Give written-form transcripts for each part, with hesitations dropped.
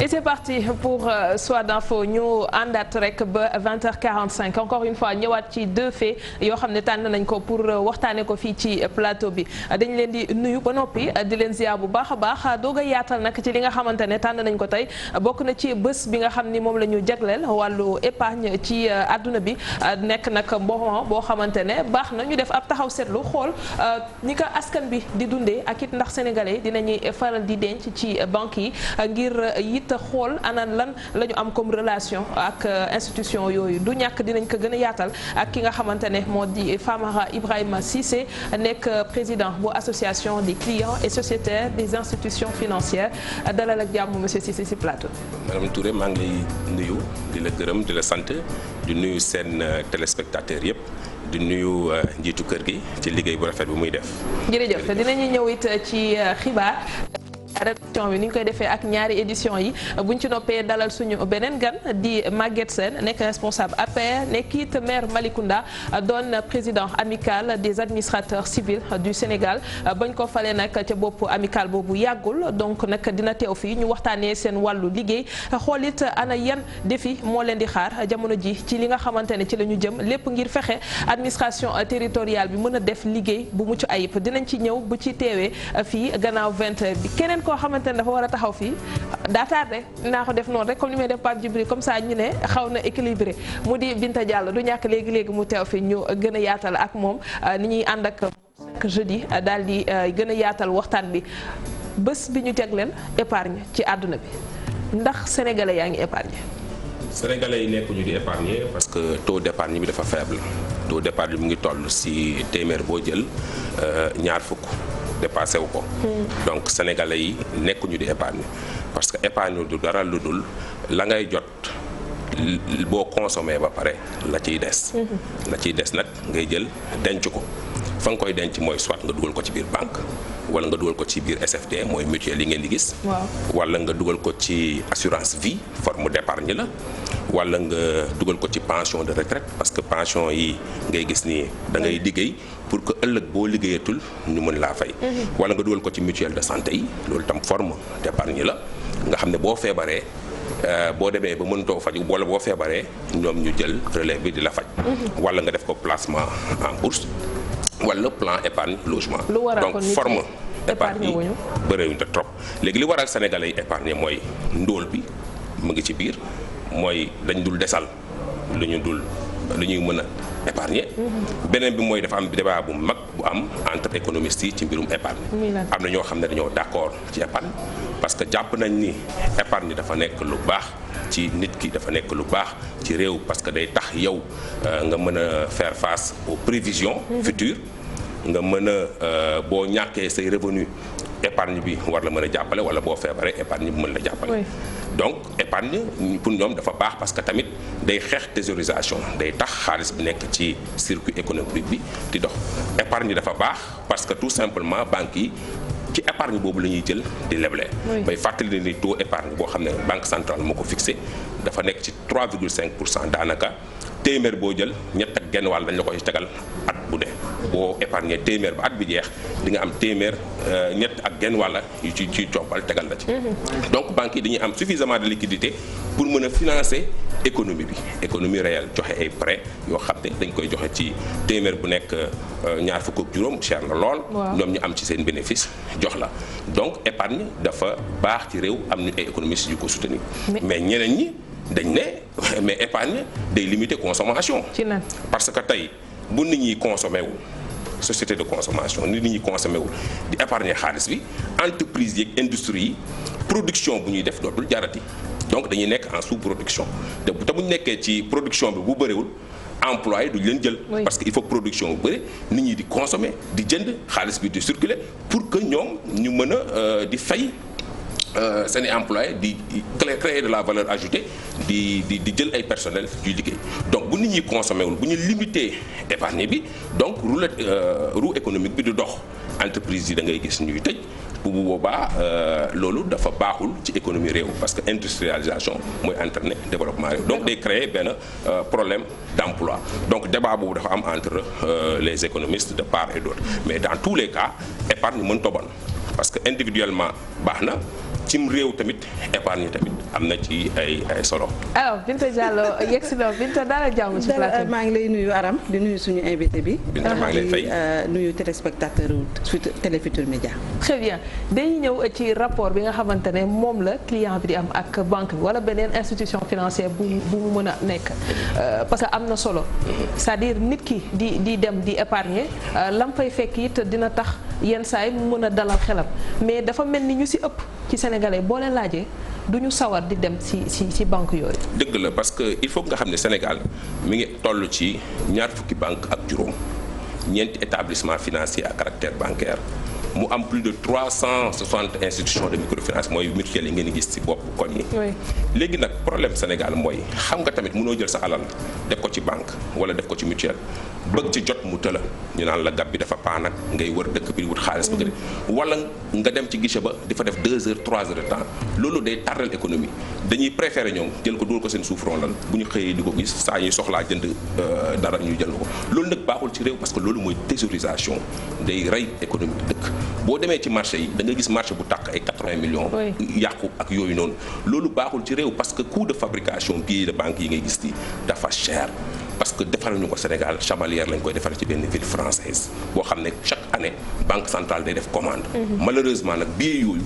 Et c'est parti pour Soir d'info ñu àndaat rek ba 20h45 encore une fois ñëwaat ci deux faits yoo xam ne tànn nañ ko pour waxtaanee ko fii ci plateau bi dañ leen di nuyu ba noppi di leen ziar bu baax a baax doog a yaatal nag ci li nga xamante ne tànn nañ ko tey bokk na ci bés bi nga xam ni moom la ñu jagleel wàllu épargne ci àdduna bi nekk nag moment boo xamante ne baax na ñu def ab taxaw seetlu xool ni ko askan bi di dundee ak it ndax sénégalais dinañuy faral di denc ci banque yi ngir it xool ana lan la ñu am comme relation ak institution yooyu du ñàkk dinañ ko gën a yaatal ak ki nga xamante ne moo di Famara Ibrahima Cissé nekk président bu association des clients et sociétaires des institutions financières dalal ak jàmm monsieur Cissé si plateau. Madame Touré maa ngi lay nuyu di la gërëm di la sant di nuyu seen téléspectateurs yëpp di nuyu njiitu kër gi ci liggéey bu rafet bi muy def. jërëjëf dinañu ñëw it ci xibaar. rédaction bi ni ñu koy defee ak ñaari édition yi buñ ci noppee dalal suñu beneen gan di Maguette Sène nekk responsable APR nekk it maire Malicounda doon président amical des administrateurs civils du Sénégal bañ ko falee nag ca bopp amical boobu yàggul donc nag dina teew fii ñu waxtaanee seen wàllu liggéey xool it ana yan défi moo leen di xaar jamono ji ci li nga xamante ne ci la ñu jëm lépp ngir fexe administration territoriale bi mën a def liggéey bu mucc ayib dinañ ci ñëw bu ci teewee fii gannaaw 20h bi keneen koo xamante ne dafa war a taxaw fii daa tardé naa ko def noonu rek comme ni may def Pape Djibril comme ça ñu ne xaw na équilibré mu di Binta Diallo du ñàkk léegi mu teew fi ñu gën a yaatal ak moom ni ñuy ànd ak chaque jeudi daal di gën a yaatal waxtaan bi bés bi ñu jagleel épargne ci àdduna bi ndax sénégalais yaa ngi épargne. Sénégalais yi nekkuñu di épargner parce que taux d'épargne bi dafa faible taux d'épargne bi mu ngi toll si téeméer boo jël ñaar fukk. dépassé wu ko. Donc sénégalais yi nekkuñu di épargne parce que épargne du dara lu dul la ngay jot boo consommé ba pare la ciy des. la ciy des nag ngay jël denc ko fa nga koy denc mooy soit nga dugal ko ci biir banque wala nga dugal ko ci biir SFD mooy mutuelle yi ngeen di gis. wala nga dugal ko ci assurance vie forme d'épargne la. wala nga dugal ko ci pension de retraite parce que pension yi ngay gis ni da ngay liggéey pour que ëllëg boo liggéeyatul ñu mën laa fay. wala nga dugal ko ci mutuelle de santé yi loolu tam forme d'épargne la nga xam ne boo feebaree boo demee ba mënutoo faj wala boo feebaree ñoom ñu jël relève bi di la faj. wala nga def ko placement en bourse wala plan épargne logement. donc forme épargne yi bëriwuñ te trop léegi li waral sénégalais yi épargne mooy ndóol bi mu ngi ci biir. mooy dañ dul desal lu ñuy mën a épargner. beneen bi mooy dafa am débat bu mag bu am entre économistes yi ci mbirum épargne. am na ñoo xam ne dañoo d'accord ci épargne parce que jàpp nañ ni épargne dafa nekk lu baax ci nit ki dafa nekk lu baax ci réew parce que day tax yow nga mën a faire face aux prévisions futures nga mën a boo ñàkkee say revenu épargne bi war la mën a jàppale wala boo feebaree épargne bi mën la jàppale. donc épargne pour ñoom dafa baax parce que tamit day xeex thésaurisation day tax xaalis bi nekk ci circuit économique bi di dox. épargne dafa baax parce que tout simplement banques yi ci épargne boobu la ñuy jël di leble. bay fàttali ni taux épargne boo xam ne banque centrale moo ko fixé dafa nekk ci 3,5% daanaka téeméer boo jël ñett ak genn wàll dañ la koy tegal at bu dee. boo épargné téeméer ba at bi jeex di nga am téeméer ñett ak genn wàlla yu ci coppal tegal la ci. donc banques yi dañuy am suffisamment de liquidité pour mën a financer économie bi économie réelle joxe ay prêts yoo xam ne dañ koy joxe ci téeméer bu nekk ñaar fukk ak juróom cher na lool. ñoom ñu am ci seen bénéfice jox la donc épargne dafa baax ci réew am ñu ay économistes yu ko soutenir. mais ñeneen ñi dañ ne mais épargne day limiter consommation. parce que tey. bu nit ñi consommé wul société de consommation nit ñi consommé wul di épargner xaalis bi entreprise yeeg industrie yi production bu ñuy def dootul jarati donc dañuy nekk en sous-production te bu ñu nekkee ci production bi bu bëriwul employé duñ leen jël. parce que il faut production bu bëri nit ñi di consommer di jënd xaalis bi di circuler pour que ñoom ñu mën a di fay. seen i employés di créer de la valeur ajoutée di jël ay personnel yu liggéey donc bu nit ñi consommé wul bu ñu limité épargne bi donc roue économique bi du dox entreprise yi da ngay gis ñuy tëj bu boobaa loolu dafa baaxul ci économie réew parce que industrialisation mooy entraîner développement réew donc day créer benn problème d'emploi donc débat boobu dafa am entre les économistes de part et d'autre mais dans tous les cas épargne mën toban parce que individuellement baax na cim réew tamit épargne tamit am na ci ay solo. alors Binta Diallo yegg si na Binta daal jàmm ci plateau maa ngi lay nuyu Aram di nuyu suñu invité bi. Binta maa ngi lay fay nuyu téléspectateur Télé Futurs Médias. très bien dañuy ñëw ci rapport bi nga xamante ne moom la client bi di am ak banque bi wala beneen institution financière bu mu mën a nekk parce que am na solo c'est-à-dire nit ki di dem di épargner lam fay fekk it dina tax yenn saa yi mu mën a dalal xelam mais dafa mel ni ñu si ëpp ci sénégalais boo leen laajee du ñu sawar di dem ci banque yooyu. dëgg la parce que il faut nga xam ne Sénégal mi ngi toll ci ñaar fukki banque ak juróom ñeenti établissement financier à caractère bancaire mu am plus de 360 institutions de microfinance mooy mutuelle yi ngeen gis ci bopp koñ yi. léegi nag problème Sénégal mooy xam nga tamit mënoo jël sa alal def ko ci banque wala def ko ci mutuelle bëgg ci jot mu tëla ñu naan la gab bi dafa paan ak ngay wër dëkk bi wut xaalis bëgg wala nga dem ci guichet ba di fa def 2 heures 3 heures de temps loolu day tardal économie dañuy préférer ñoom jël ko dóor ko seen suuf ron lan bu ñu xëyee di ko gis saa ñuy soxlaa jënd dara ñu jël ko loolu nag baaxul ci réew parce que loolu mooy thésaurisation day rey économie dëkk boo demee ci marché yi da nga gis marché bu tàkk ay 80 millions yàqu ak yooyu noonu loolu baaxul ci réew parce que coût de fabrication billet de banque yi ngay gis ni dafa cher parce que defaruñu ko Sénégal chamalière lañ koy defar ci benn ville française boo xam ne chaque année banque centrale day def commande malheureusement nag billet yooyu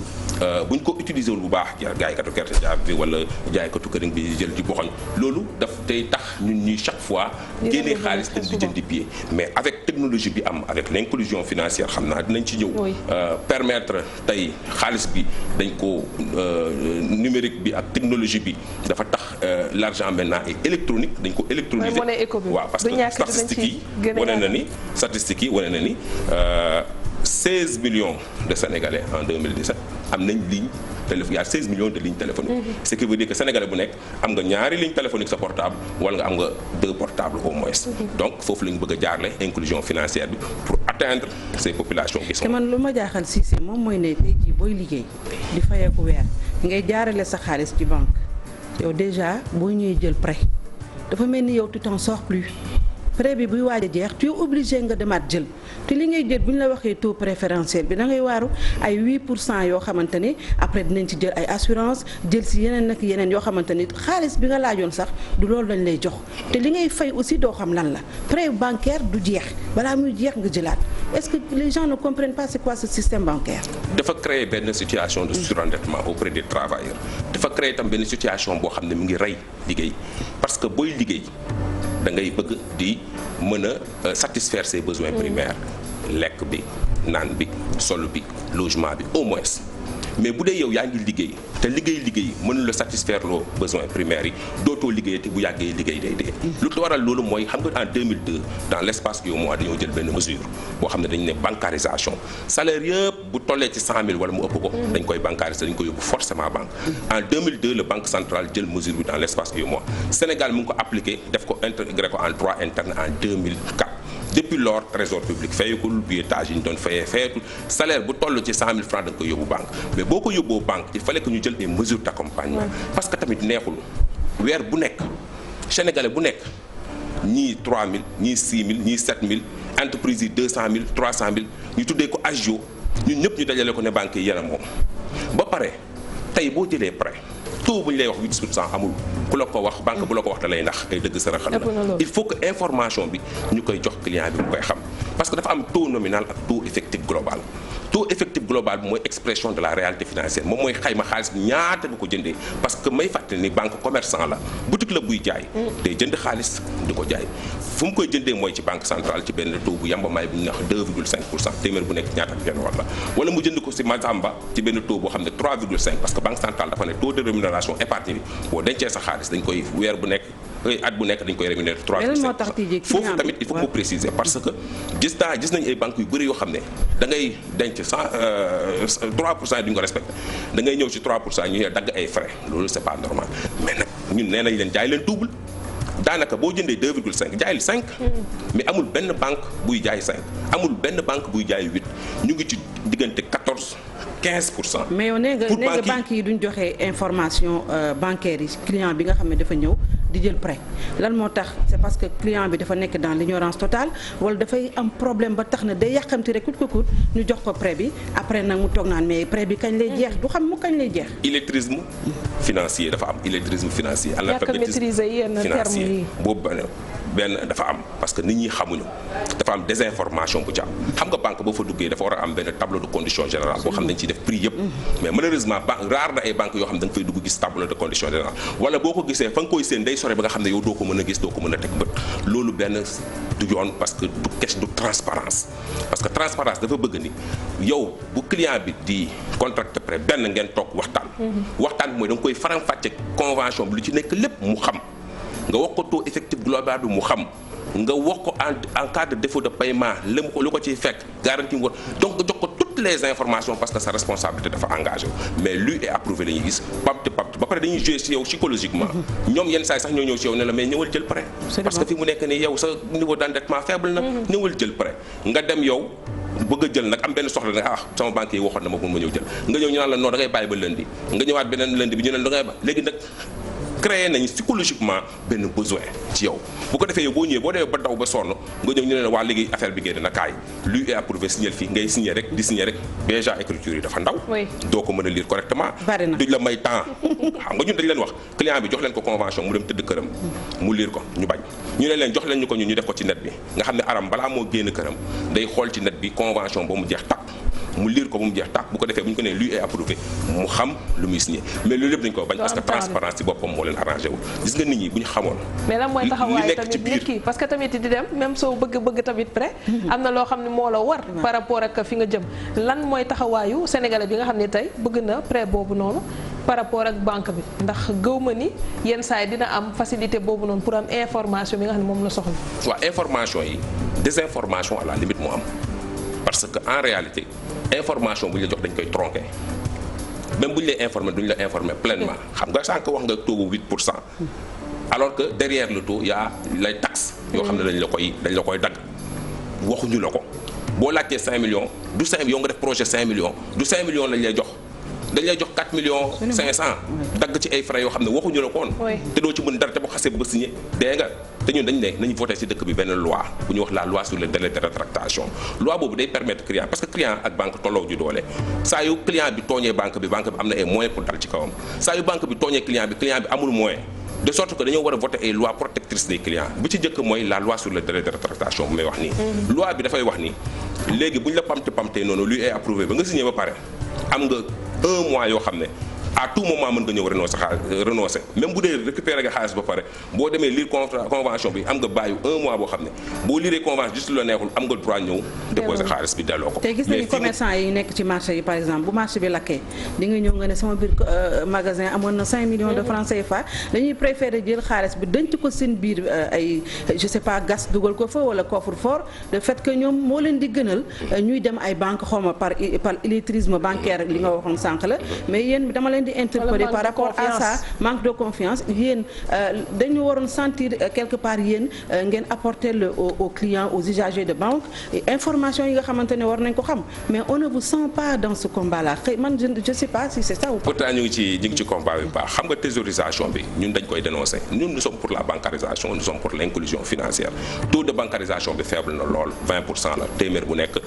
buñ ko utiliser wul bu baax jaaykatu gerte jaab bi wala jaaykatu këriñ bi jël ci boxoñ loolu daf day tax ñun ñuy chaque fois génnee xaalis dem di jëndi billet mais avec technologie bi am avec l'inclusion financière xam naa dinañ ci ñëw permettre tey xaalis bi dañ ko numérique bi ak technologie bi dafa tax l'argent maintenant est électronique dañ ko électroniser waaw parce que statistiques yi wane na ni 16 millions de Sénégalais en 2017 am nañ ligne téléphonique y a 16 millions de lignes téléphoniques ce qui veut dire que Sénégalais bu nekk am nga ñaari ligne téléphonique sa portable wala nga am nga 2 portables au moins donc foofu la ñu bëgg a jaarle inclusion financière bi pour atteindre ces populations qui sont. te man lu ma jaaxal si moom mooy ne tey jii booy liggéey di fayeeku weer ngay jaarale sa xaalis ci banque yow déjà boo ñëwee jël prêt dafa mel ni yow tu t'en sors plus prêt bi buy waaj a jeex tu es obligé nga demaat jël te li ngay jël bu ñu la waxee taux préférentiel bi da ngay waaru ay 8% yoo xamante ni après dinañ ci jël ay assurance jël si yeneen nag yeneen yoo xamante ni xaalis bi nga laajoon sax du loolu lañ lay jox te li ngay fay aussi doo xam lan la prêt bancaire du jeex balaa muy jeex nga jëlaat est-ce que les gens ne comprennent pas c'est quoi ce système bancaire. dafa créer benn situation de surendettement auprès des travailleurs dafa créer tam benn situation boo xam ne mu ngi rey liggéey parce que booy liggéey da ngay bëgg di mën a satisfaire ses besoins primaires lekk bi naan bi sol bi logement bi au moins mais bu dee yow yaa ngi liggéey te liggéey mënul la satisfaire loo besoins primaires yi dootoo liggéey te bu yàggee liggéey day dee. lu waral loolu mooy xam nga en 2002 dans l'espace du mois dañoo jël benn mesure boo xam ne dañu ne bancarisation salaire yëpp bu tollee ci 100 000 wala mu ëpp ko. dañ koy bancariser dañ koy yóbbu forcément banque. en 2002 la banque centrale jël mesure bi dans l'espace du mois Sénégal mu ngi ko appliqué def ko intégré ko en droit interne en 2004. depuis lors trésor public fayekul billetage yi ñu doon fayeetul salaire bu toll ci 100 000 francs da nga koy yóbbu banque mais boo ko yóbboo banque il fallait que ñu jël des mesures d'accompagnement parce que tamit neexul weer bu nekk sénégalais bu nekk ñii 3 000 ñii 6 000 ñii 7 000 entreprise yi 200 000 300 000 ñu tuddee ko agio ñun ñëpp ñu dajale ko ne banque yi yéen a moom ba pare tey boo jëlee prêt taux bu ñu lay wax 8% amul ku la ko wax banque bu la ko wax da lay nax ay dëgg sërëxal la il faut que information bi ñu koy jox client bi mu koy xam parce que dafa am taux nominal ak taux effectif global taux effectif global bi mooy expression de la réalité financière moom mooy xayma xaalis bi ñaata nga ko jëndee parce que may fàttali ni banque commerçant la boutique la buy jaay day jënd xaalis di ko jaay fu mu koy jëndee mooy ci banque centrale ci benn taux bu yambamaay bu ñu wax 2,5% téeméer bu nekk ñaata ak genn wala mu jënd ko ci Mazamba ci benn taux boo xam ne 3,5 parce que banque centrale dafa ne taux de rémunération épargne bi boo dencee sa xaalis dañ koy weer bu nekk at bu nekk dañ koy rémunérer 3,5% foofu tamit il faut ko préciser parce que gis nañ ay banques yu bëri yoo xam ne da ngay denc 3% duñ ko respecté da ngay ñëw ci 3% ñu dagg ay frais loolu c'est pas normal mais nag ñun nee nañ leen jaay leen double daanaka boo jëndee 2,5 jaayil 5 mais amul benn banque buy jaay 5 amul benn banque buy jaay 8 ñu ngi ci diggante 14-15%. mais yow nee nga banques yi duñ joxe information bancaire yi client bi nga xam ne dafa ñëw di jël prêt lan moo tax c'est parce que client bi dafa nekk dans l'ignorance totale wala dafay am problème ba tax na day yàqamti rek coûte que coûte ñu jox ko prêt bi après nag mu toog naan mais prêt bi kañ lay jeex du xam mu kañ lay jeex. illettrisme financier dafa am illettrisme financier. analphabétisme financier boobu benn dafa am parce que nit ñi xamuñu dafa am désinformation bu ci am xam nga banque boo fa duggee dafa war a am benn tableau de condition générale boo xam ne dañ ciy def prix yëpp mais malheureusement rare na ay banques yoo xam ne da nga fay dugg gis tableau de condition générale wala boo ko gisee fa nga koy seen day sore ba nga xam ne yow doo ko mën a gis doo ko mën a teg bët loolu benn du yoon parce que du cash du transparence parce que transparence dafa bëgg ni yow bu client bi di contracte prêt benn ngeen toog waxtaan waxtaan bi mooy da nga koy faram-fàcce convention bi lu ci nekk lépp mu xam nga wax ko taux effectif global bi mu xam nga wax ko en cas de défaut de paiement lu ko ciy fekk garantie ngo donc nga jox ko toutes les informations parce que sa responsabilité dafa engagé mais lui est approuvé la ñuy gis pamti ba pare dañuy jouer ci yow psychologiquement ñoom yenn saa yi sax ñoo ñëw ci yow ne la mais ñëwal jël prêt parce que fi mu nekk nii yow sa niveau d'endettement faible na ñëwal jël prêt nga dem yow bëgg a jël nag am benn soxla nag sama banque yi waxoon na ma pour ma ñëw jël nga ñëw ñu naan la non da ngay bàyyi ba lundi nga ñëwaat beneen lundi bi ñu ne da ngay ba léegi nag créé nañu psychologiquement benn besoin ci yow bu ko defee yow boo ñëwee boo demee ba daw ba sonn nga ñëw ñu ne la waa léegi affaire bi génn na kaay lui est approuvé signer fii ngay signer rek di signer rek déjà écriture yi dafa ndaw doo ko mën a lire correctement duñ la may temps xam nga ñun dañ leen wax client bi jox leen ko convention mu dem tëdd këram mu lire ko ñu bañ ñu ne leen jox leen ñu ko ñun ñu def ko ci net bi nga xam ne aram balaa moo génn këram day xool ci net bi convention ba mu jeex tàpp mu lire ko ba mu jeex tàpp bu ko defee bu ñu ko nee lui est approuvé mu xam lu muy signé mais loolu lépp dañ ko bañ parce que transparence ci boppam moo leen arrangé wul gis nga nit ñi bu ñu xamoon mais lan mooy taxawaay tamit nit ki parce que tamit di dem même soo bëgg tamit prêt am na loo xam ne moo la war par rapport ak fi nga jëm lan mooy taxawaayu sénégalais bi nga xam ne tey bëgg na prêt boobu noonu par rapport ak banque bi ndax gëw ma ni yenn saa yi dina am facilité boobu noonu pour am information bi nga xam ne moom la soxla waaw information yi désinformation à la limite moo am parce que en réalité information bu ñu la jox dañ koy tronqué même bu ñu lay informer duñu la informer pleinement xam nga sànq wax nga taux bu 8% alors que derrière le taux y a les taxes yoo xam ne dañ la koy dagg waxuñu la ko boo laajtee 5 millions du 5 yow nga def projet 5 millions du 5 millions lañ lay jox dañ lay jox 4 millions 500 dagg ci ay frais yoo xam ne waxuñu la ko woon te doo ci mën dara te boo xasee ba signé dégg nga te ñun dañ ne nañu voté ci dëkk bi benn loi bu ñuy wax la loi sur les délais de rétractation loi boobu day permettre client parce que client ak banque tolloo ju doole saa yu client bi tooñee banque bi am na ay moyens pour dal ci kawam saa yu banque bi tooñee client bi amul moyen de sorte que dañoo war a voter ay loi protectrice des clients bu ci njëkk mooy la loi sur les délais de rétractation bu may wax nii loi bi dafay wax ni léegi bu ñu la pamtee noonu lui est approuvé ba nga signé ba pare am nga 1 mois yoo xam ne à tout moment mën nga ñëw renoncer même bu dee récupérer nga xaalis ba pare boo demee lire convention bi am nga bàyyi 1 mois boo xam ne boo lire convention juste lu la neexul am nga droit ñëw déposer xaalis bi delloo ko. te gis nañu commerçant yi nekk ci marché yi par exemple bu marché bi lakkee di nga ñëw nga ne sama biir magasin amoon na 5 millions de francs CFA dañuy préférer jël xaalis bi denc ko seen biir ay je sais pas gas dugal ko fa wala coffre-fort le fait que ñoom moo leen di gënal ñuy dem ay banque xawma par illettrisme bancaire li nga waxoon sànq la mais yéen dama leen di interpeller par rapport à ça manque de confiance yéen dañu waroon sentir quelque part yéen ngeen apporter le aux clients aux usagers de banque information yi nga xamante ne war nañ ko xam mais on ne vous sent pas dans ce combat là xëy man je sais pas si c'est ça ou pas. pourtant ñu ngi ci combat bi baax xam nga thésaurisation bi ñun dañ koy dénoncer ñun nous sommes pour la bancarisation nous sommes pour l'inclusion financière taux de bancarisation bi faible na lool 20% la téeméer bu nekk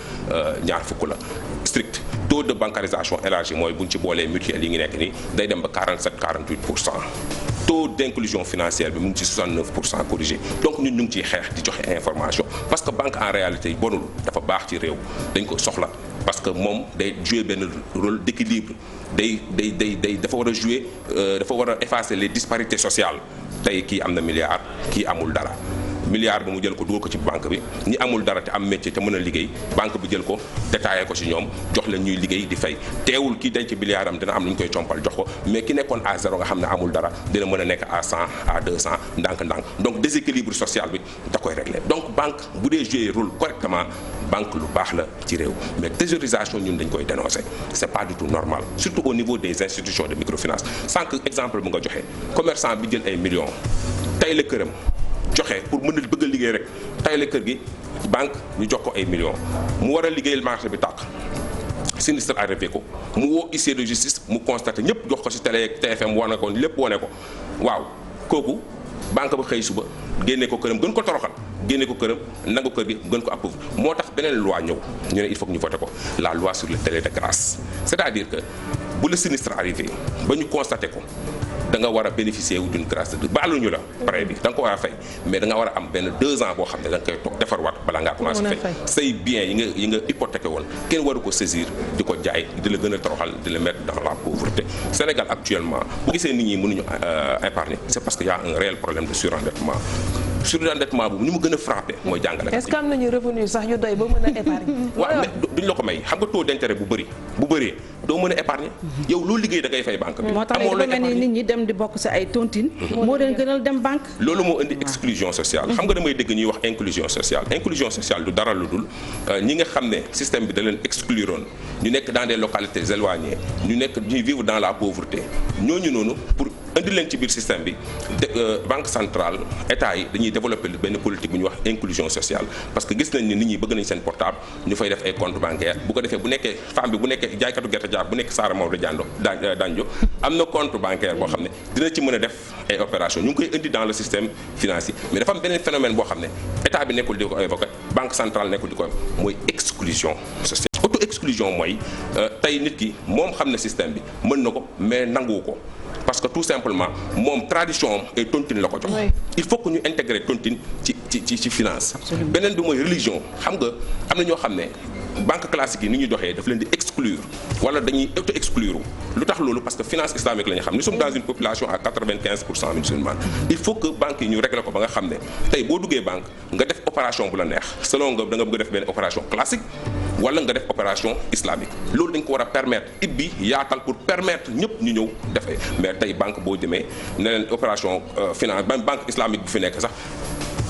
ñaar fukk la strict taux de bancarisation élargi mooy buñ ci boolee mutuelle yi ngi nekk nii day dem ba 47-48%. taux d'inclusion financière bi mu ngi ci 69% corrigé donc ñun ñu ngi ciy xeex di joxe information parce que banque en réalité bonul dafa baax ci réew dañ ko soxla parce que moom day jouer benn rôle d'équilibre dafa war a jouer dafa war a effacer les disparités sociales tey kii am na milliard kii amul dara milliard bi mu jël ko dugal ko ci banque bi ñi amul dara te am métier te mën a liggéey banque bi jël ko détaillé ko ci ñoom jox leen ñuy liggéey di fay teewul kii denc milliard am dina am lu ñu koy compal jox ko mais ki nekkoon à 0 nga xam ne amul dara dina mën a nekk à 100 à 200 ndànk-ndànk donc déséquilibre social bi da koy régler donc banque bu dee jouer rôle correctement banque lu baax la ci réew mais thésaurisation ñun dañ koy dénoncer c'est pas du tout normal surtout au niveau des institutions de microfinance sànq exemple bu nga joxe commerçant bi jël ay millions tey la këram joxe pour mën a bëgg a liggéey rek tay la kër gi banque ñu jox ko ay millions mu war a liggéeyal marché bi tàq sinistre arrivé ko mu woo huissier de justice mu constaté ñëpp jox ko ci télé TFM wane ko lépp wane ko waaw kooku banque ba xëy suba génne ko këram gën ko toroxal génne ko këram nangu kër gi gën ko appauvrir moo tax beneen loi ñëw ñu ne il faut que ñu voté ko la loi sur le délai de grâce c'est-à-dire que bu le sinistre arrivé ba ñu constaté ko da nga war a bénéficier wu d'une grâce de baaluñu la prêt bi da nga ko war a fay mais da nga war a am benn 2 ans boo xam ne da nga koy toog defarwaat balaa ngaa commencé fay say biens yi nga hypothéqué woon kenn waru ko saisir di ko jaay di la gën a toroxal di la mettre dans la pauvreté. Sénégal actuellement bu gisee nit ñi mënuñu épargner c'est parce que y a un réel problème de surendettement boobu ñu mu gën a frappé mooy jàngale. est-ce que am nañu revenu sax yu doy ba mën a épargner. waaw mais duñ la ko may xam nga taux d'intérêt bu bëree doo mën a épargner yow loolu liggéey da ngay fay banque bi. moo tax nit ñi dem di bokk ci ay tontine. moo leen gënal dem banque. loolu moo indi exclusion sociale. xam nga damay dégg ñuy wax inclusion sociale du dara lu dul ñi nga xam ne système bi da leen excluroon ñu nekk dans des localités éloignées ñuy vivre dans la pauvreté ñooñu noonu pour indi leen ci biir système bi banque centrale état yi dañuy développer benn politique bu ñuy wax inclusion sociale parce que gis nañ ni nit ñi bëgg nañ seen portable ñu fay def ay compte bancaire bu ko defee bu nekkee femme bi bu nekkee jaaykatu gerte jaar bu nekk Saara Maodo Danjo am na compte bancaire boo xam ne dina ci mën a def ay opération ñu ngi koy indi dans le système financier mais dafa am beneen phénomène boo xam ne état bi nekkul di ko évoqué banque centrale nekkul di ko mooy exclusion sociale. auto exclusion mooy tey nit ki moom xam ne système bi mën na ko mais nangu ko parce que tout simplement moom tradition ay tontine la ko jox. il faut que ñu intégrer tontine ci finance. beneen bi mooy religion xam nga am na ñoo xam ne banque classique yi ni ñuy doxee daf leen di exclure wala dañuy auto exclure lu tax loolu parce que finance islamique la ñu xam nous sommes dans une population à 95% musulmane. il faut que banques yi ñu régler ko ba nga xam ne tey boo duggee banque nga def opération bu la neex selon nga da nga bëgg a def benn opération classique wala nga def opération islamique loolu dañ ko war a permettre ibbi yaatal pour permettre ñëpp ñu ñëw defee mais tey banque boo demee ne leen opération finance même banque islamique bu fi nekk sax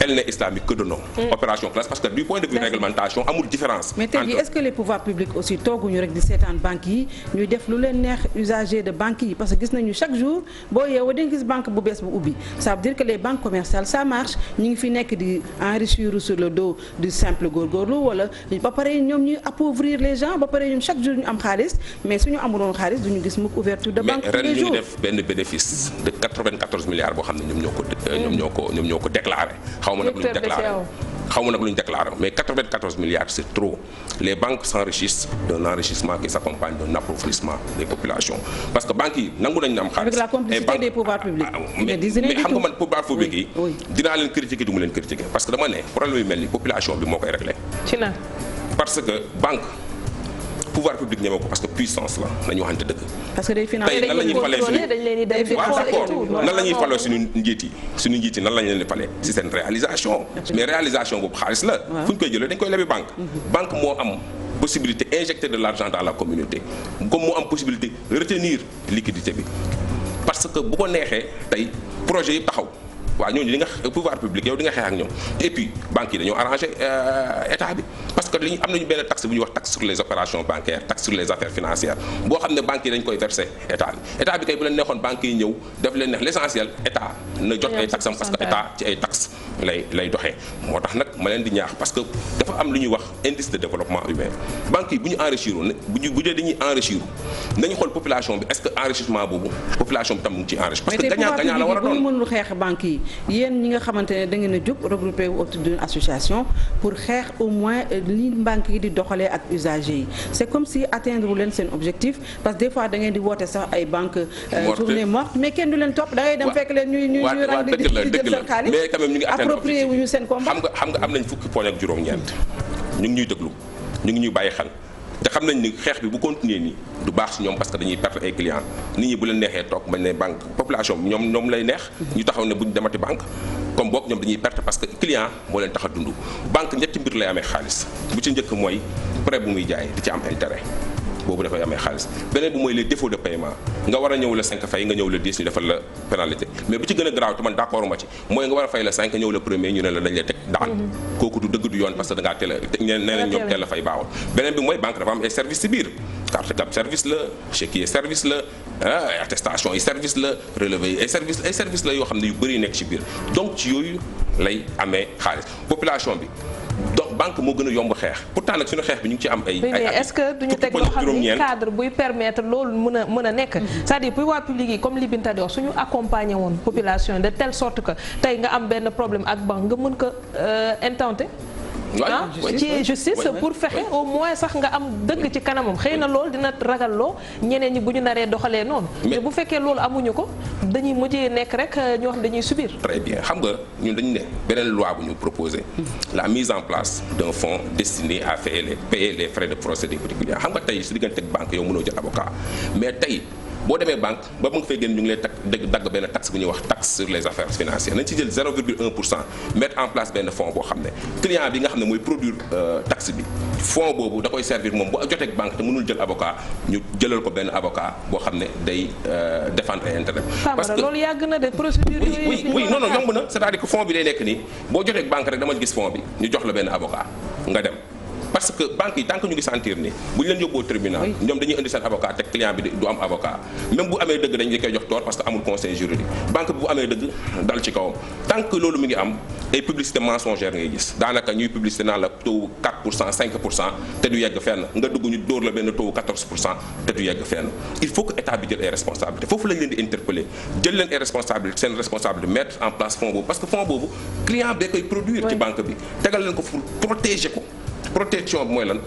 elle n'est islamique que de nom. opération classe parce que du point de vue réglementation amul différence. mais tey jii est-ce que les pouvoirs publics aussi tooguñu rek di seetaan banques yi ñuy def lu leen neex usager de banques yi parce que gis nañu chaque jour boo yeewoo dañu gis banque bu bees bu ubbi ça veut dire que les banques commerciales ça marche ñu ngi fi nekk di enrichir sur le dos du simple góorgóorlu wala ba pare ñoom ñuy appauvrir les gens ba pare ñoom chaque jour ñu am xaalis mais suñu amuloon xaalis duñu gis mukk ouverture de banque tous les jours. mais ren ñu ngi def benn bénéfice de 94 milliards boo xam ne ñoom ñoo ko déclaré. xaw ma nag lu ñu déclaré mais 94 milliards c'est trop les banques s'enrichissent d'un enrichissement qui s'accompagne d'un appauvrissement des populations parce que banques yi nangu nañ ne am xaalis. avec la complicité des pouvoirs publics. mais xam nga man pouvoir public yi. dinaa leen critiquer du ma leen critiquer parce que dama ne problème yu mel ni population bi moo koy régler. ci na parce que banque pouvoir public ñeme ko parce que puissance la nañu waxante dëgg. parce que day financer nan la ñuy falee nan la ñuy faloo suñu njiit yi nan la ñu leen di falee si seen réalisation. mais réalisation boobu xaalis la. fu ñu koy jëlee dañ koy lebi banque. banque moo am possibilité injecter de l'argent dans la communauté comme moo am possibilité retenir liquidité bi parce que bu ko neexee tey projet yi taxaw. waaw ñooñu li nga pouvoir public yow di nga xeex ak ñoom et puis banques yi dañoo arrangé état bi parce que li am nañu benn taxe bu ñuy wax taxe sur les opérations bancaires taxe sur les affaires financières boo xam ne banques yi dañ koy versé état bi kay bu leen neexoon banques yi ñëw def leen neex l'essentiel état na jot ay taxes am parce que état ci ay taxes lay doxee moo tax nag ma leen di ñaax parce que dafa am lu ñuy wax indice de développement humain banques yi bu ñu enrichir bu dee dañuy enrichir nañu xool population bi est-ce que enrichissement boobu population bi tam mu ngi ciy enrichir parce que gagnant la war a doon mënul xeex banques yi yéen ñi nga xamante ne da ngeen a jóg regroupé wu autour d'une association pour xeex au moins li banques yi di doxalee ak usagers yi c'est comme si atteindre leen seen objectif parce que des fois da ngeen di woote sax ay banques journée morte mais kenn du leen topp da ngay dem fekk leen ñuy rang di jël seen xaalis mais quand même ñu ngi approprié wuñu seen combat xam nga am nañ fukki poñ ak juróom-ñeent ñu ngi ñuy déglu ñu ngi ñuy bàyyi xel te xam nañ ni xeex bi bu continuer nii du baax si ñoom parce que dañuy perdre ay clients nit ñi bu leen neexee toog bañ ne banque population bi ñoom lay neex ñu taxaw ne buñ demati banque comme boog ñoom dañuy perte parce que client moo leen tax a dund banque ñetti mbir lay amee xaalis bu ci njëkk mooy prêt bu muy jaay di ci am intérêt boobu dafay amee xaalis beneen bi mooy les défauts de paiement nga war a ñëw le 5 fay nga ñëw le 10 ñu defal la pénalité mais bu ci gën a garaaw te man d'accord ma ci mooy nga war a fay le 5 ñëw le premier ñu ne la dañ lay teg daan kooku du dëgg du yoon parce que da ngaa teel a nee nañ ñoom teel a fay baaxul beneen bi mooy banque dafa am ay service ci biir carte cap service la chéquier service la attestation yi service la relevé yi ay service la yoo xam ne yu bëri nekk ci biir donc ci yooyu lay amee xaalis population bi donc banque moo gën a yomb xeex pourtant nag suñu xeex bi ñu ngi ci am ay mais est-ce que duñu teg loo xam ni cadre buy permettre loolu mën a nekk c'est-à-dire pouvoir public yi comme li Binta di wax suñu accompagner woon population de telle sorte que tey nga am benn problème ak banque nga mën ko intenter ci justice pour fexe au moins sax nga am dëgg ci kanamam xëy na loolu dina ragalloo ñeneen ñi bu ñu naree doxalee noonu mais bu fekkee loolu amuñu ko dañuy mujjee nekk rek ñoo xam dañuy subir. Très bien xam nga ñun dañu ne beneen loi bu ñu proposé la mise en place d'un fonds destiné à payer les frais de procédure particuliers xam nga tey su diggante ak banque yow mënoo jël avocat mais tey boo demee banque ba mu nga fay génn ñu ngi lay dagg benn taxe bu ñuy wax taxe sur les affaires financières nañ ci jël 0,1% mettre en place benn fonds boo xam ne client bi nga xam ne mooy produire taxe bi fonds boobu da koy servir moom bu jotee ak banque te mënul jël avocat ñu jëlal ko benn avocat boo xam ne day défendre ay intérêt. parce que loolu yàgg na de procédure yooyu. oui non yomb na c'est-à-dire que fonds bi day nekk nii boo jotee ak banque rek dama gis fonds bi ñu jox la benn avocat nga dem. parce que banque yi tant que ñu ngi sentir ni bu ñu leen yóbboo tribunal ñoom dañuy indi seen avocat te client bi du am avocat même bu amee dëgg dañ koy jox tort parce que amul conseil juridique banque bi bu amee dëgg dal ci kawam tant que loolu mi ngi am ay publicité mensongère ngay gis daanaka ñuy publicité naan la taux 4% 5% te du yegg fenn nga dugg ñu dóor la benn taux 14% te du yegg fenn il faut que état bi jël ay responsabilités foofu lañ leen di interpeller jël leen ay responsabilités seen responsabilité mettre en place fonds boobu parce que fonds boobu client bee koy produire ci banque bi tegal leen ko pour protéger ko protection bi mooy lan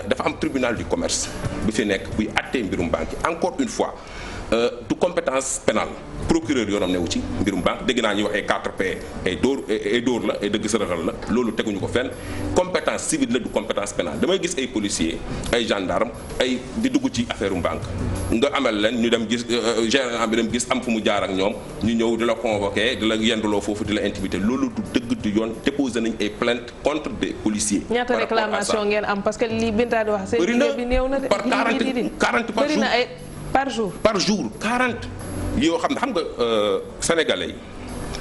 dafa am tribunal du commerce bi fi nekk buy àttee mbirum banque encore une fois du compétence pénale procureur yoonam newu ci mbirum banque dégg naa ñuy wax ay 4P ay dóor la ay dëgg sërëxal la loolu teguñu ko fenn compétence civile la du compétence pénale damay gis ay policiers ay gendarme ay di dugg ci affaire banque nga amal leen ñu dem gis gérant bi dem gis am fu mu jaar ak ñoom ñu ñëw di la convoquer di la yenduloo foofu di la intimider loolu du dëgg du yoon déposé nañ ay plainte contre des policiers. ñaata réclamation ngeen am parce que li Binta di wax seen liggéey bi néew na de par 40 par jour par jour 40 yoo xam ne xam nga sénégalais yi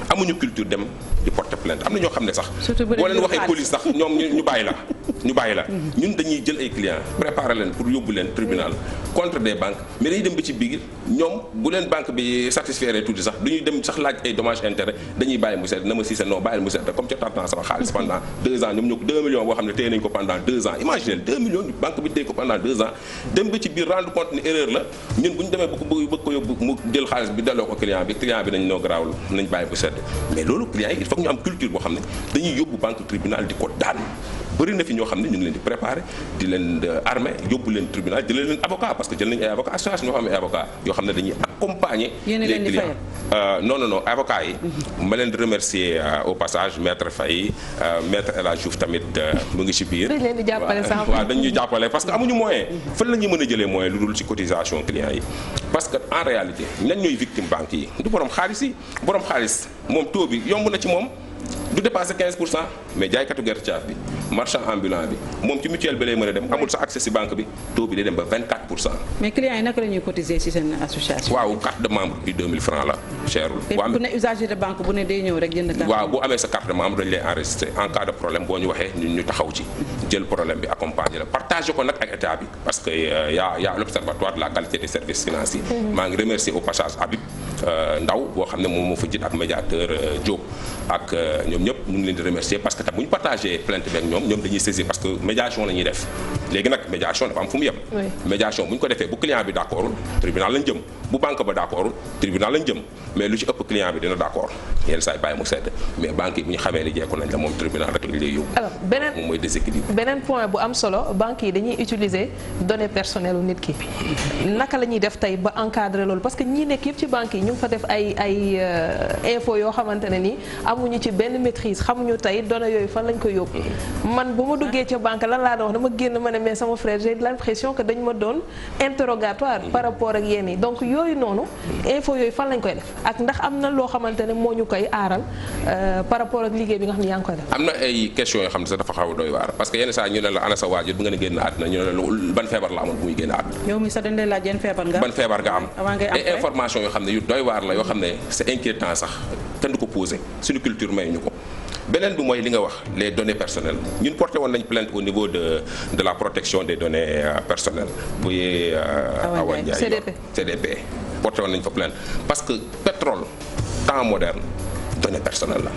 amuñu culture dem di porter plainte am na ñoo xam ne sax boo leen waxee police sax ñoom ñu bàyyi la ñun dañuy jël ay clients préparer leen pour yóbbu leen tribunal contre des banques mais dañuy dem ba ci biir ñoom bu leen banque bi satisfaire tuuti sax duñuy dem sax laaj ay dommages intérêts dañuy bàyyi mu sedd na ma siise non bàyyil mu sedd comme ca tartan sama xaalis pendant 2 ans ñoom ñoo ko 2 millions boo xam ne téye nañ ko pendant 2 ans imaginez 2 millions banque bi téye ko pendant 2 ans dem ba ci biir rendre compte ni erreur la ñun bu ñu demee bëgg ko yóbbu mu jël xaalis bi delloo ko client bi nañ noo garaawul nañ bàyyi mu sedd mais loolu client yi il faut que ñu am culture boo xam ne dañuy yóbbu banque tribunal di ko daan bëri na fi ñoo xam ne ñu ngi leen di préparer di leen armé yóbbu leen tribunal jëlee leen avocat parce que jël nañu ay avocat association ñoo xam ne ay avocat yoo xam ne dañuy accompagner les clients non avocat yi ma leen di remercier au passage maître Faye maître El Hadj Diouf tamit mu ngi ci biir waaw dañuy jàppale parce que amuñu moyen fan la ñuy mën a jëlee moyen lu dul ci cotisation clients yi parce que en réalité ñan ñooy victime banque yi du borom xaalis yi borom xaalis moom taux bi yomb na ci moom du dépasser 15% mais jaaykatu gerte caaf bi marchand ambulant bi moom ci mutuelle bi lay mën a dem amul sa accès ci banque bi taux bi day dem ba 24%. mais clients yi naka la ñuy cotiser ci seen association. waaw carte de membre bi 2000 francs la cherul. bu ne usager de banque bu ne day ñëw rek jënd carte. waaw boo amee sa carte de membre dañu lay enregistrer en cas de problème boo ñu waxee ñu taxaw ci jël problème bi accompagner la partager ko nag ak état bi parce que y a l'observatoire de la qualité des services financiers. maa ngi remercier au passage Habib Ndaw boo xam ne moom moo fa jiit ak médiateur Diop ak ñoom ñëpp ñu ngi leen di remercier parce que tam bu ñu partagé plainte beeg ñoom dañuy saisir parce que médiation la ñuy def léegi nag médiation dafa am fu mu yem. médiation bu ñu ko defee bu client bi d'accordul tribunal lañ jëm bu banque ba d'accordul tribunal lañ jëm mais lu ci ëpp client bi dina d'accord yenn saa yi bàyyi mu sedd mais banque yi bu ñu xamee ni jeeku nañ la moom tribunal rek lañ lay yóbbu. alors moom mooy déséquilibre. beneen point bu am solo banque yi dañuy utiliser données personnelles u nit ki naka la ñuy def tey ba encadrer loolu parce que ñii nekk yëpp ci banque yi ñu ngi fa def ay info yoo xamante ne ni amuñu ci benn maîtrise xamuñu tey données yooyu fan lañ koy yóbbu man bu ma duggee ca banque lan laa doon wax dama génn ma ne mais sama frère j'ai l'impression que dañ ma doon interrogatoire par rapport ak yéen yi donc yooyu noonu info yooyu fan lañ koy def ak ndax am na loo xamante ne moo ñu koy aaral par rapport ak liggéey bi nga xam ne yaa ngi koy def. am na ay questions yoo xam ne sax dafa xaw a doy waar parce que yenn saa ñu ne la ana sa waajur bu nga ne génn àddina ñu ne la ban feebar la amoon bu muy génn àddina. yow mi sax dañ lay laaj yan feebar nga am ban feebar nga am ay information yoo xam ne yu doy waar la yoo xam ne c'est inquiétant sax kenn du ko poser suñu culture may ñu ko. beneen bi mooy li nga wax les données personnelles ñun porté woon nañ plainte au niveau de la protection des données personnelles buy Awa Ndiaye CDP porté woon nañ fa plainte parce que pétrole temps moderne données personnelles la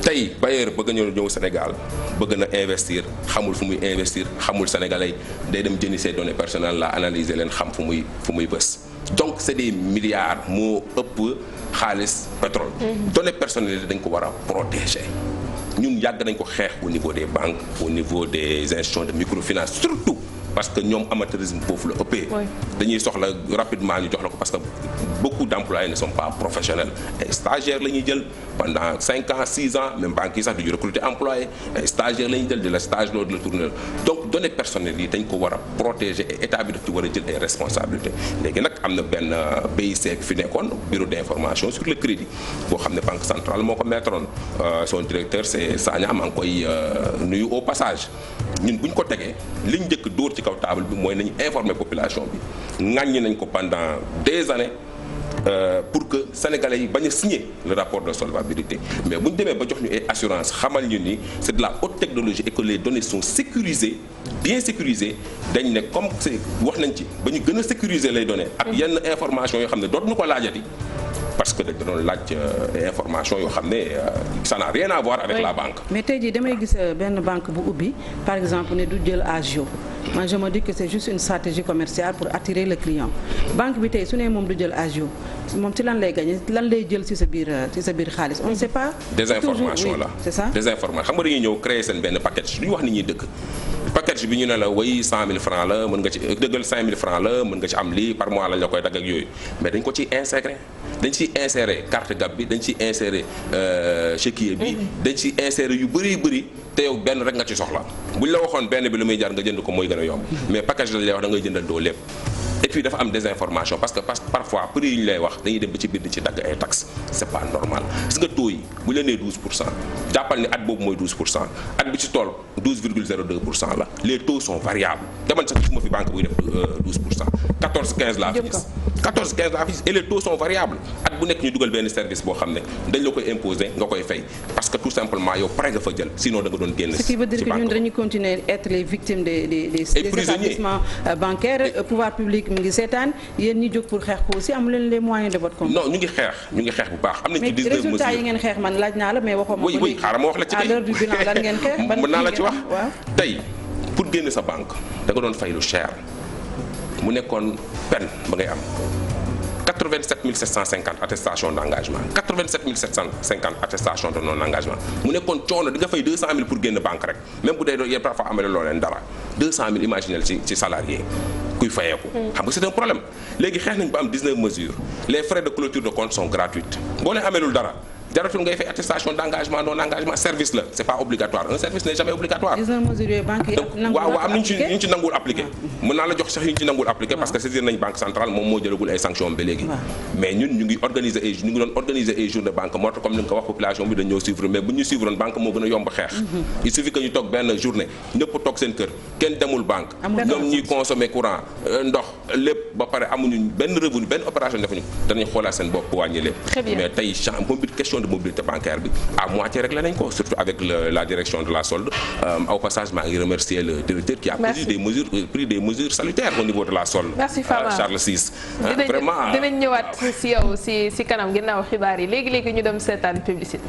tey bailleur bëgg ñëw Sénégal bëgg na investir xamul fu muy investir xamul sénégalais day dem jëni ses données personnelles la analyser leen xam fu muy bës donc c'est des milliards moo ëpp xaalis pétrole. données personnelles dañ ko war a protéger ñun yàgg nañ ko xeex au niveau des banques au niveau des institutions de microfinance surtout parce que ñoom amateurisme foofu la ëppee. dañuy soxla rapidement ñu jox la ko parce que beaucoup d'employés ne sont pas professionnels ay stagiaires la ñuy jël pendant 5 ans 6 ans même banques yi sax duñu recruter employé ay stagiaires la ñuy jël di la stage loolu di la tourner donc données personnelles yi dañ ko war a protéger et état bi daf ci war a jël ay responsabilités léegi nag am na benn BIC fi nekkoon bureau d'information sur le crédit boo xam ne banque centrale moo ko mettroon son directeur c'est Sagna maa ngi koy nuyu au passage ñun bu ñu ko tegee liñ njëkk dóor ci kaw table bi mooy nañu informer population bi ŋàññi nañ ko pendant des années pour que sénégalais yi bañ a signer le rapport de solvabilité mais bu ñu demee ba jox ñu ay assurance xamal ñu ni c'est de la haute technologie et que les données sont sécurisées bien sécurisées dañ ne comme c'est wax nañ ci ba ñu gën a sécuriser les données ak yenn information yoo xam ne dootuñu ko laajati parce que dañ doon laaj information yoo xam ne ça n'a rien à voir avec la banque. mais tey jii damay gis benn banque bu ubbi par exemple ne du jël agio moi je me dis que c'est juste une stratégie commerciale pour attirer le client banque bi tey su ne moom du jël agio moom ci lan lay gagner lan lay jël ci sa biir xaalis on ne sait pas. des informations toujours, là c'est ça des informations xam nga dañuy ñëw créer seen benn package lu ñu wax nit ñi dëkk. package bi ñu ne la way 100 000 francs la mën nga ci dëggal 5 000 francs la mën nga ci am lii par mois lañ la koy dagg ak yooyu mais dañ ko ciy insérer dañ ciy insérer carte gab bi dañ ciy insérer chéquier bi dañ ciy insérer yu bëri te yow benn rek nga ci soxla buñ la waxoon benn bi lu muy jar nga jënd ko mooy gën a yomb mais package lañ lay wax da ngay jëndal doo lépp et puis dafa am désinformation parce que parfois prix yi ñu lay wax dañuy dem ba ci biir di ci dagg ay taxes c'est pas normal gis nga taux yi bu ñu la nee 12% jàppal ni at boobu mooy 12% at bi ci tool 12,02% la les taux sont variables demal sax gisuma fi banque buy def 12% 14-15 laa fi gis 14-15 laa fi gis et les taux sont variables at bu nekk ñu dugal benn service boo xam ne dañ la koy imposer nga koy fay parce que tout simplement yow pare nga fa jël sinon da nga doon génn. ce qui veut dire que ñun dañuy continuer être les victimes des établissements bancaires pouvoir public mi ngi seetaan yéen ñi jóg pour xeex ko aussi amu leen les moyens de votre combat. non ñu ngi xeex bu baax. am nañ ci 19 mesures mais résultats yi ngeen xeex man laaj naa la mais waxoo ma ko. oui xaaral ma wax la ci à l'heure du bilan lan ngeen xeex. mën naa la ci wax tey pour génne sa banque da nga doon fay lu cher mu nekkoon peine ba ngay am 87 750 attestation d'engagement 87 750 attestation de non engagement mu nekkoon coono di nga fay 200 000 pour génn banque rek même bu dee yéen parfois amee loo leen dara 200 000 imaginel ci salarié kuy fayeeku xam nga c'est un problème léegi xeex nañ ba am 19 mesures les frais de clôture de compte sont gratuits boo leen ameelul dara jaratul ngay fay attestation d'engagement non engagement service la c'est pas obligatoire un service n'est jamais obligatoire. donc waaw am nañu ñu ci nanguwul appliqué. mën naa la jox sax ñu ci nanguwul appliqué parce que saisir nañ banque centrale moom moo jëlagul ay sanctions ba léegi. mais ñun ñu ngi doon organiser ay jours de banque moo tax comme ni nga ko wax population bi dañ ñoo suivre mais bu ñu suivre banque moo gën a yomb xeex. il suffit que ñu toog benn journée ñëpp toog seen kër kenn demul banque. ñoom ñuy consommer courant ndox lépp ba pare amuñu benn revenu benn opération defuñu danañ xoolaat seen bopp wàññi lépp. mais tey question de mobilité bancaire bi à moitié réglé nañ ko surtout avec la direction de la solde au passage maa ngi remercier le directeur qui a pris des mesures salutaires au niveau de la solde. merci Fama Charles VI. vraiment dinañ ñëwaat si yow si kanam ginnaaw xibaar yi léegi ñu dem seetaan publicité.